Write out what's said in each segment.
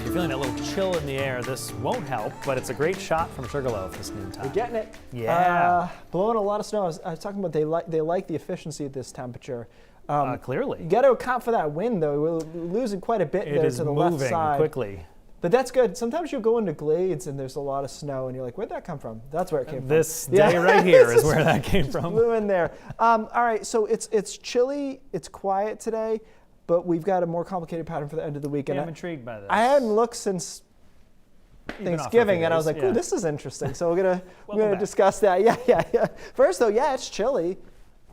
if you're feeling a little chill in the air, this won't help, but it's a great shot from Sugarloaf this noontime. We're getting it. Yeah. Blowing a lot of snow. I was talking about they like the efficiency at this temperature. Clearly. You got to account for that wind, though. We're losing quite a bit there to the left side. It is moving quickly. But that's good. Sometimes you'll go into glades and there's a lot of snow, and you're like, where'd that come from? That's where it came from. This day right here is where that came from. Blew in there. All right, so it's chilly. It's quiet today, but we've got a more complicated pattern for the end of the week. Yeah, I'm intrigued by this. I hadn't looked since Thanksgiving, and I was like, ooh, this is interesting. So we're gonna discuss that. Yeah. First, though, it's chilly.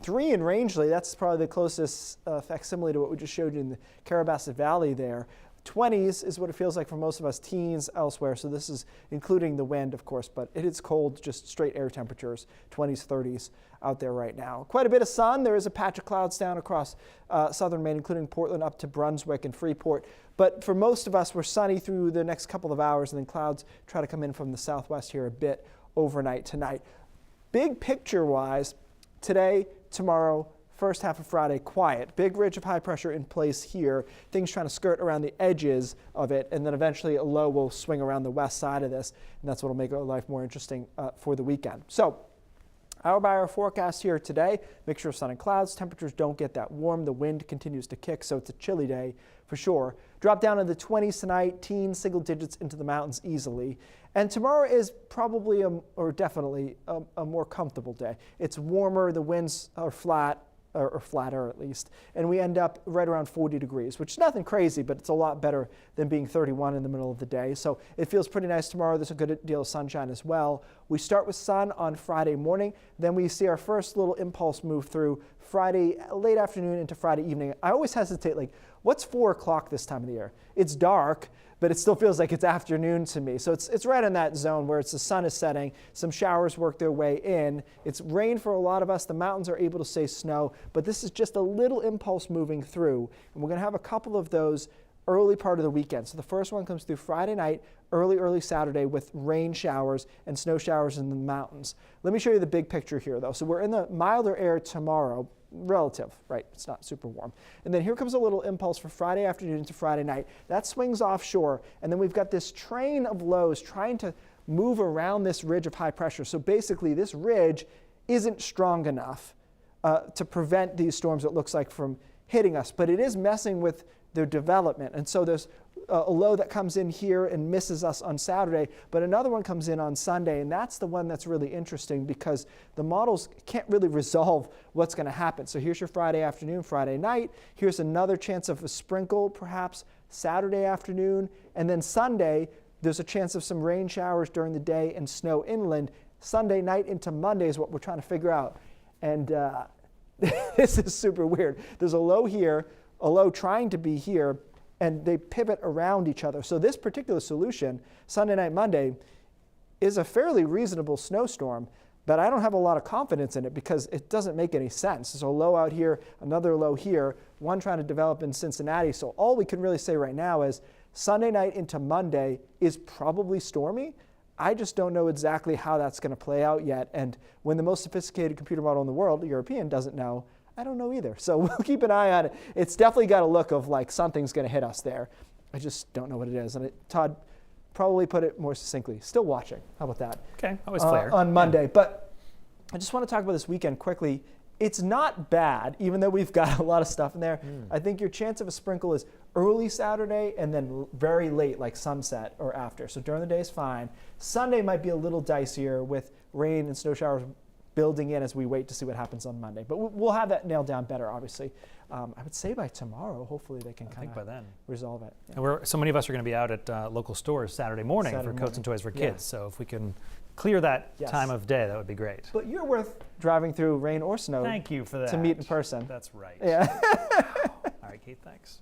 3 in Rangeley. That's probably the closest facsimile to what we just showed you in the Carrabassett Valley there. 20s is what it feels like for most of us, teens elsewhere. So this is including the wind, of course, but it is cold, just straight air temperatures, 20s, 30s out there right now. Quite a bit of sun. There is a patch of clouds down across southern Maine, including Portland up to Brunswick and Freeport. But for most of us, we're sunny through the next couple of hours, and then clouds try to come in from the southwest here a bit overnight tonight. Big picture-wise, today, tomorrow, first half of Friday, quiet. Big ridge of high pressure in place here. Things trying to skirt around the edges of it, and then eventually a low will swing around the west side of this, and that's what will make our life more interesting for the weekend. So, hour by hour forecast here today. Mixture of sun and clouds. Temperatures don't get that warm. The wind continues to kick, so it's a chilly day for sure. Drop down to the 20s tonight, teens, single digits into the mountains easily. And tomorrow is probably, definitely, a more comfortable day. It's warmer, the winds are flat, or flatter at least, and we end up right around 40 degrees, which is nothing crazy, but it's a lot better than being 31 in the middle of the day. So it feels pretty nice tomorrow. There's a good deal of sunshine as well. We start with sun on Friday morning, then we see our first little impulse move through Friday late afternoon into Friday evening. I always hesitate, like, what's 4 o'clock this time of the year? It's dark, but it still feels like it's afternoon to me. So it's right in that zone where the sun is setting, some showers work their way in. It's rain for a lot of us. The mountains are able to say snow, but this is just a little impulse moving through. And we're gonna have a couple of those early part of the weekend. So the first one comes through Friday night, early Saturday with rain showers and snow showers in the mountains. Let me show you the big picture here though. So we're in the milder air tomorrow, relative, right? It's not super warm. And then here comes a little impulse for Friday afternoon to Friday night. That swings offshore, and then we've got this train of lows trying to move around this ridge of high pressure. So basically this ridge isn't strong enough to prevent these storms, it looks like, from hitting us, but it is messing with their development. And so there's a low that comes in here and misses us on Saturday, but another one comes in on Sunday, and that's the one that's really interesting because the models can't really resolve what's going to happen. So here's your Friday afternoon, Friday night. Here's another chance of a sprinkle, perhaps Saturday afternoon, and then Sunday, there's a chance of some rain showers during the day and snow inland. Sunday night into Monday is what we're trying to figure out. And this is super weird. There's a low here, a low trying to be here, and they pivot around each other. So this particular solution, Sunday night, Monday, is a fairly reasonable snowstorm, but I don't have a lot of confidence in it because it doesn't make any sense. So a low out here, another low here, one trying to develop in Cincinnati. So all we can really say right now is Sunday night into Monday is probably stormy. I just don't know exactly how that's going to play out yet. And when the most sophisticated computer model in the world, the European, doesn't know, I don't know either. So we'll keep an eye on it. It's definitely got a look of like something's going to hit us there. I just don't know what it is. And Todd probably put it more succinctly. Still watching. How about that? Okay, always flair. On Monday. Yeah. But I just want to talk about this weekend quickly. It's not bad, even though we've got a lot of stuff in there. I think your chance of a sprinkle is early Saturday and then very late, like sunset or after. So during the day is fine. Sunday might be a little dicier with rain and snow showers building in as we wait to see what happens on Monday. But we'll have that nailed down better, obviously. I would say by tomorrow, hopefully they can kind of resolve it. Yeah. And so many of us are going to be out at local stores Saturday morning for coats and toys for kids. So if we can clear that time of day, that would be great. But you're worth driving through rain or snow. Thank you for that. To meet in person. That's right. Yeah. All right, Kate, thanks.